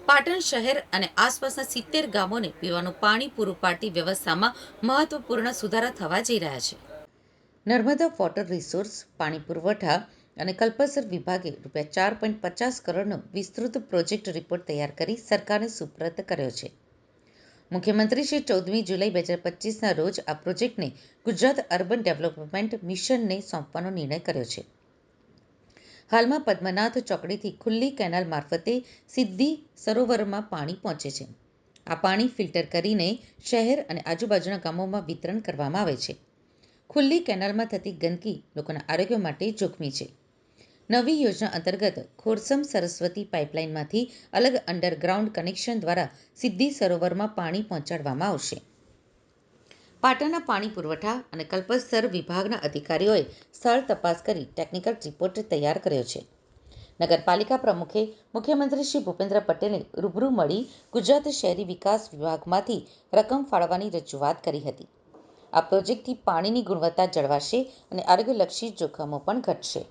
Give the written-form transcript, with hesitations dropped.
પાટણ શહેર અને આસપાસના 70 ગામોને પીવાનું પાણી પૂરું પાડતી વ્યવસ્થામાં મહત્વપૂર્ણ સુધારા થવા જઈ રહ્યા છે. નર્મદા વોટર રિસોર્સ પાણી પુરવઠા અને કલ્પસર વિભાગે ₹4.50 કરોડનો વિસ્તૃત પ્રોજેક્ટ રિપોર્ટ તૈયાર કરી સરકારને સુપરત કર્યો છે. મુખ્યમંત્રી શ્રી 14મી જુલાઈ 2025ના રોજ આ પ્રોજેક્ટને ગુજરાત અર્બન ડેવલપમેન્ટ મિશનને સોંપવાનો નિર્ણય કર્યો છે. હાલમાં પદ્મનાથ ચોકડીથી ખુલ્લી કેનાલ મારફતે સિદ્દી સરોવરમાં પાણી પહોંચે છે. આ પાણી ફિલ્ટર કરીને શહેર અને આજુબાજુના ગામોમાં વિતરણ કરવામાં આવે છે. ખુલ્લી કેનાલમાં થતી ગંદકી લોકોના આરોગ્ય માટે જોખમી છે. નવી યોજના અંતર્ગત ખોરસમ સરસ્વતી પાઇપલાઇનમાંથી અલગ અંડરગ્રાઉન્ડ કનેક્શન દ્વારા સિદ્દી સરોવરમાં પાણી પહોંચાડવામાં આવશે. પાટણના પાણી પુરવઠા અને કલ્પસર વિભાગના અધિકારીઓએ સ્થળ તપાસ કરી ટેકનિકલ રિપોર્ટ તૈયાર કર્યો છે. નગરપાલિકા પ્રમુખે મુખ્યમંત્રી શ્રી ભૂપેન્દ્ર પટેલને રૂબરૂ મળી ગુજરાત શહેરી વિકાસ વિભાગમાંથી રકમ ફાળવવાની રજૂઆત કરી હતી. આ પ્રોજેક્ટથી પાણીની ગુણવત્તા જળવાશે અને આરોગ્યલક્ષી જોખમો પણ ઘટશે.